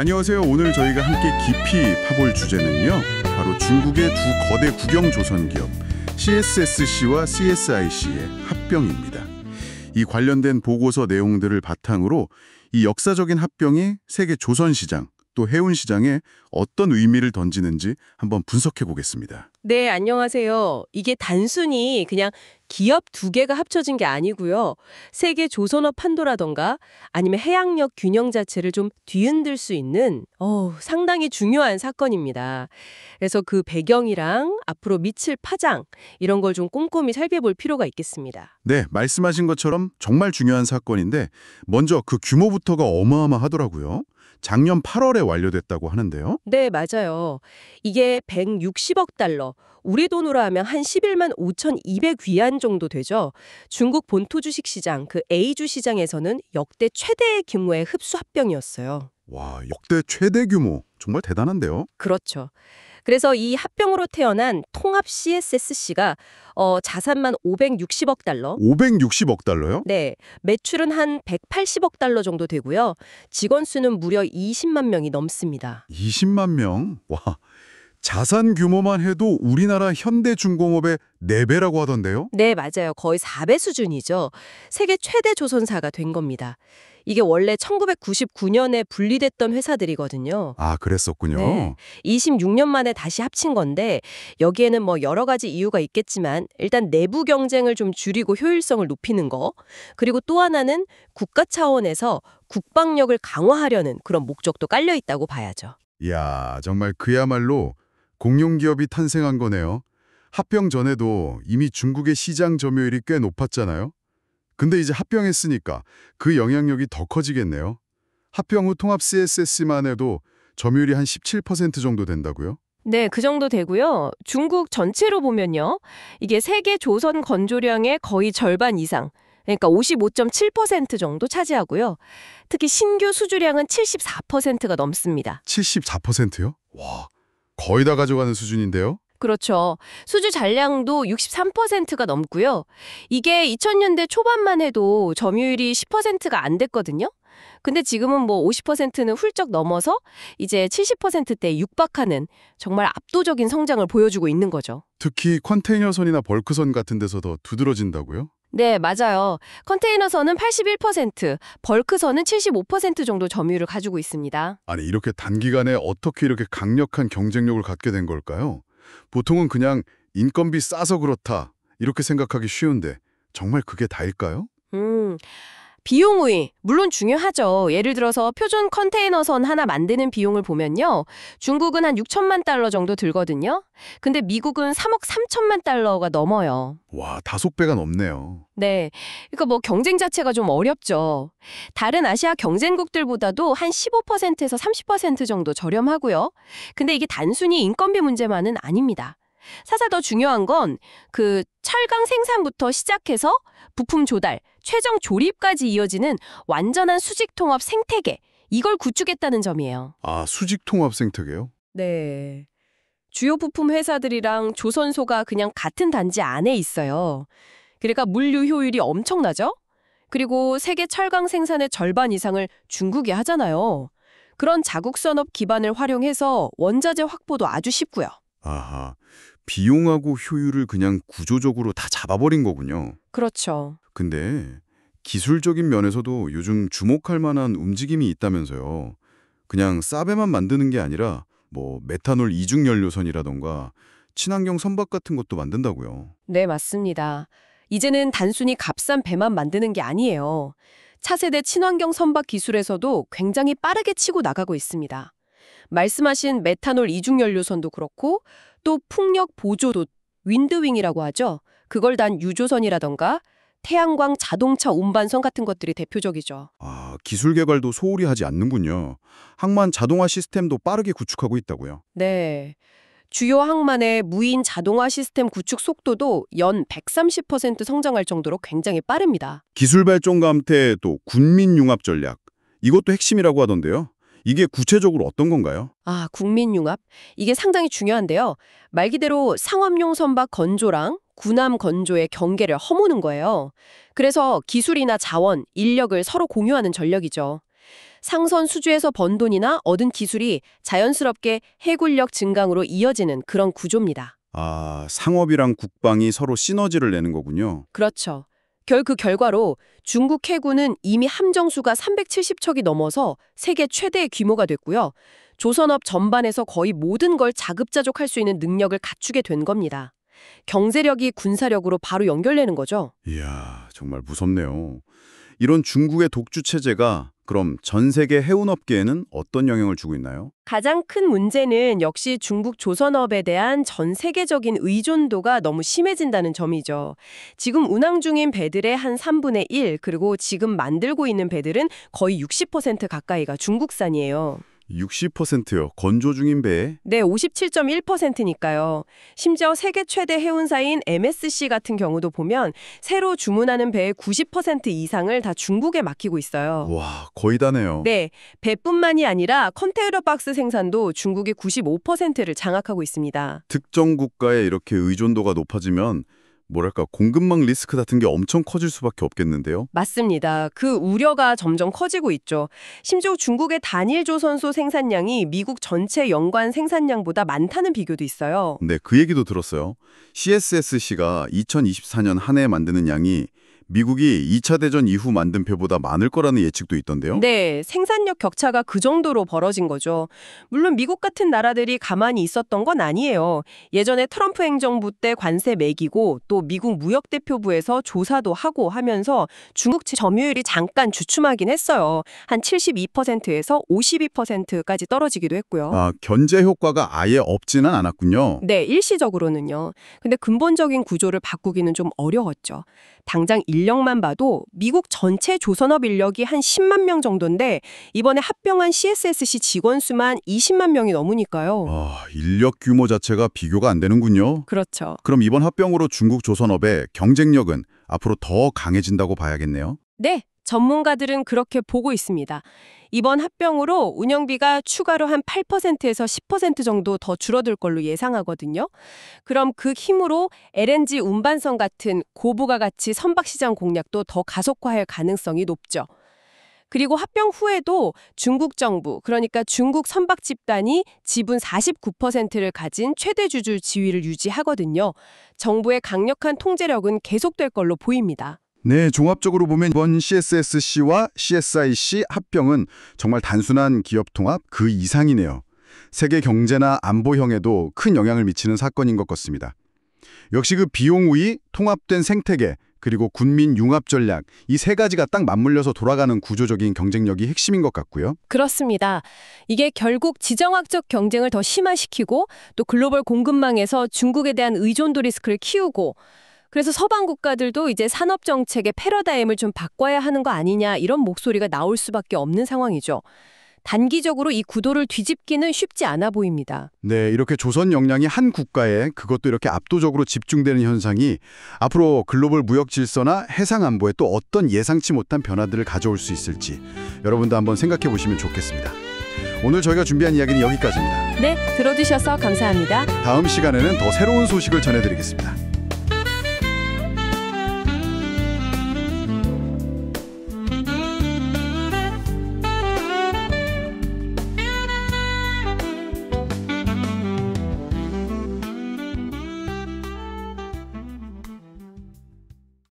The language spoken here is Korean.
안녕하세요. 오늘 저희가 함께 깊이 파볼 주제는요. 바로 중국의 두 거대 국영 조선 기업 CSSC와 CSIC의 합병입니다. 이 관련된 보고서 내용들을 바탕으로 이 역사적인 합병이 세계 조선 시장 또 해운 시장에 어떤 의미를 던지는지 한번 분석해 보겠습니다. 네, 안녕하세요. 이게 단순히 그냥 기업 두 개가 합쳐진 게 아니고요. 세계 조선업 판도라던가 아니면 해양력 균형 자체를 좀 뒤흔들 수 있는 상당히 중요한 사건입니다. 그래서 그 배경이랑 앞으로 미칠 파장 이런 걸 좀 꼼꼼히 살펴볼 필요가 있겠습니다. 네, 말씀하신 것처럼 정말 중요한 사건인데 먼저 그 규모부터가 어마어마하더라고요. 작년 8월에 완료됐다고 하는데요. 네, 맞아요. 이게 160억 달러, 우리 돈으로 하면 한 11만 5,200위안 정도 되죠. 중국 본토 주식 시장, 그 A주 시장에서는 역대 최대의 규모의 흡수 합병이었어요. 와, 역대 최대 규모. 정말 대단한데요. 그렇죠. 그래서 이 합병으로 태어난 통합 CSSC가 자산만 560억 달러, 560억 달러요? 네, 매출은 한 180억 달러 정도 되고요. 직원 수는 무려 20만 명이 넘습니다. 20만 명? 와, 자산 규모만 해도 우리나라 현대중공업의 4배라고 하던데요? 네, 맞아요. 거의 4배 수준이죠. 세계 최대 조선사가 된 겁니다. 이게 원래 1999년에 분리됐던 회사들이거든요. 아, 그랬었군요. 네, 26년 만에 다시 합친 건데 여기에는 뭐 여러 가지 이유가 있겠지만 일단 내부 경쟁을 좀 줄이고 효율성을 높이는 거, 그리고 또 하나는 국가 차원에서 국방력을 강화하려는 그런 목적도 깔려 있다고 봐야죠. 이야, 정말 그야말로 공룡기업이 탄생한 거네요. 합병 전에도 이미 중국의 시장 점유율이 꽤 높았잖아요. 근데 이제 합병했으니까 그 영향력이 더 커지겠네요. 합병 후 통합 CSS만 해도 점유율이 한 17% 정도 된다고요? 네, 그 정도 되고요. 중국 전체로 보면요. 이게 세계 조선 건조량의 거의 절반 이상, 그러니까 55.7% 정도 차지하고요. 특히 신규 수주량은 74%가 넘습니다. 74%요? 와, 거의 다 가져가는 수준인데요? 그렇죠. 수주 잔량도 63%가 넘고요. 이게 2000년대 초반만 해도 점유율이 10%가 안 됐거든요. 근데 지금은 뭐 50%는 훌쩍 넘어서 이제 70%대에 육박하는 정말 압도적인 성장을 보여주고 있는 거죠. 특히 컨테이너선이나 벌크선 같은 데서 더 두드러진다고요? 네, 맞아요. 컨테이너선은 81%, 벌크선은 75% 정도 점유율을 가지고 있습니다. 아니, 이렇게 단기간에 어떻게 이렇게 강력한 경쟁력을 갖게 된 걸까요? 보통은 그냥 인건비 싸서 그렇다 이렇게 생각하기 쉬운데 정말 그게 다일까요? 비용 우위, 물론 중요하죠. 예를 들어서 표준 컨테이너선 하나 만드는 비용을 보면요. 중국은 한 6천만 달러 정도 들거든요. 근데 미국은 3억 3천만 달러가 넘어요. 와, 5배가 넘네요. 네, 그러니까 뭐 경쟁 자체가 좀 어렵죠. 다른 아시아 경쟁국들보다도 한 15%에서 30% 정도 저렴하고요. 근데 이게 단순히 인건비 문제만은 아닙니다. 사실 더 중요한 건 그 철강 생산부터 시작해서 부품 조달, 최종 조립까지 이어지는 완전한 수직 통합 생태계, 이걸 구축했다는 점이에요. 아, 수직 통합 생태계요? 네. 주요 부품 회사들이랑 조선소가 그냥 같은 단지 안에 있어요. 그러니까 물류 효율이 엄청나죠? 그리고 세계 철강 생산의 절반 이상을 중국이 하잖아요. 그런 자국 산업 기반을 활용해서 원자재 확보도 아주 쉽고요. 아하, 비용하고 효율을 그냥 구조적으로 다 잡아버린 거군요. 그렇죠. 근데 기술적인 면에서도 요즘 주목할 만한 움직임이 있다면서요. 그냥 싸배만 만드는 게 아니라 뭐 메탄올 이중 연료선이라던가 친환경 선박 같은 것도 만든다고요. 네, 맞습니다. 이제는 단순히 값싼 배만 만드는 게 아니에요. 차세대 친환경 선박 기술에서도 굉장히 빠르게 치고 나가고 있습니다. 말씀하신 메탄올 이중연료선도 그렇고 또 풍력 보조도 윈드윙이라고 하죠. 그걸 단 유조선이라던가 태양광 자동차 운반선 같은 것들이 대표적이죠. 아, 기술 개발도 소홀히 하지 않는군요. 항만 자동화 시스템도 빠르게 구축하고 있다고요. 네. 주요 항만의 무인 자동화 시스템 구축 속도도 연 130% 성장할 정도로 굉장히 빠릅니다. 기술 발전 감퇴 또 군민 융합 전략. 이것도 핵심이라고 하던데요. 이게 구체적으로 어떤 건가요? 아, 국민융합? 이게 상당히 중요한데요. 말 그대로 상업용 선박 건조랑 군함 건조의 경계를 허무는 거예요. 그래서 기술이나 자원, 인력을 서로 공유하는 전략이죠. 상선 수주에서 번 돈이나 얻은 기술이 자연스럽게 해군력 증강으로 이어지는 그런 구조입니다. 아, 상업이랑 국방이 서로 시너지를 내는 거군요. 그렇죠. 그 결과로 중국 해군은 이미 함정수가 370척이 넘어서 세계 최대의 규모가 됐고요. 조선업 전반에서 거의 모든 걸 자급자족할 수 있는 능력을 갖추게 된 겁니다. 경제력이 군사력으로 바로 연결되는 거죠. 이야, 정말 무섭네요. 이런 중국의 독주 체제가 그럼 전 세계 해운업계에는 어떤 영향을 주고 있나요? 가장 큰 문제는 역시 중국 조선업에 대한 전 세계적인 의존도가 너무 심해진다는 점이죠. 지금 운항 중인 배들의 한 3분의 1, 그리고 지금 만들고 있는 배들은 거의 60% 가까이가 중국산이에요. 60%요. 건조 중인 배에? 네, 57.1%니까요. 심지어 세계 최대 해운사인 MSC 같은 경우도 보면 새로 주문하는 배의 90% 이상을 다 중국에 맡기고 있어요. 와, 거의 다네요. 네, 배뿐만이 아니라 컨테이너 박스 생산도 중국이 95%를 장악하고 있습니다. 특정 국가에 이렇게 의존도가 높아지면 뭐랄까 공급망 리스크 같은 게 엄청 커질 수밖에 없겠는데요. 맞습니다. 그 우려가 점점 커지고 있죠. 심지어 중국의 단일 조선소 생산량이 미국 전체 연간 생산량보다 많다는 비교도 있어요. 네, 그 얘기도 들었어요. CSSC가 2024년 한 해에 만드는 양이 미국이 2차 대전 이후 만든 배보다 많을 거라는 예측도 있던데요. 네, 생산력 격차가 그 정도로 벌어진 거죠. 물론 미국 같은 나라들이 가만히 있었던 건 아니에요. 예전에 트럼프 행정부 때 관세 매기고 또 미국 무역대표부에서 조사도 하고 하면서 중국 점유율이 잠깐 주춤하긴 했어요. 한 72%에서 52%까지 떨어지기도 했고요. 아, 견제 효과가 아예 없지는 않았군요. 네, 일시적으로는요. 근데 근본적인 구조를 바꾸기는 좀 어려웠죠. 당장 인력만 봐도 미국 전체 조선업 인력이 한 10만 명 정도인데 이번에 합병한 CSSC 직원 수만 20만 명이 넘으니까요. 아, 인력 규모 자체가 비교가 안 되는군요. 그렇죠. 그럼 이번 합병으로 중국 조선업의 경쟁력은 앞으로 더 강해진다고 봐야겠네요. 네, 전문가들은 그렇게 보고 있습니다. 이번 합병으로 운영비가 추가로 한 8%에서 10% 정도 더 줄어들 걸로 예상하거든요. 그럼 그 힘으로 LNG 운반선 같은 고부가 가치 선박시장 공략도 더 가속화할 가능성이 높죠. 그리고 합병 후에도 중국 정부, 그러니까 중국 선박 집단이 지분 49%를 가진 최대 주주 지위를 유지하거든요. 정부의 강력한 통제력은 계속될 걸로 보입니다. 네, 종합적으로 보면 이번 CSSC와 CSIC 합병은 정말 단순한 기업 통합 그 이상이네요. 세계 경제나 안보형에도 큰 영향을 미치는 사건인 것 같습니다. 역시 그 비용 우위, 통합된 생태계, 그리고 군민 융합 전략 이 세 가지가 딱 맞물려서 돌아가는 구조적인 경쟁력이 핵심인 것 같고요. 그렇습니다. 이게 결국 지정학적 경쟁을 더 심화시키고 또 글로벌 공급망에서 중국에 대한 의존도 리스크를 키우고 그래서 서방 국가들도 이제 산업 정책의 패러다임을 좀 바꿔야 하는 거 아니냐 이런 목소리가 나올 수밖에 없는 상황이죠. 단기적으로 이 구도를 뒤집기는 쉽지 않아 보입니다. 네, 이렇게 조선 역량이 한 국가에 그것도 이렇게 압도적으로 집중되는 현상이 앞으로 글로벌 무역 질서나 해상 안보에 또 어떤 예상치 못한 변화들을 가져올 수 있을지 여러분도 한번 생각해 보시면 좋겠습니다. 오늘 저희가 준비한 이야기는 여기까지입니다. 네, 들어주셔서 감사합니다. 다음 시간에는 더 새로운 소식을 전해드리겠습니다.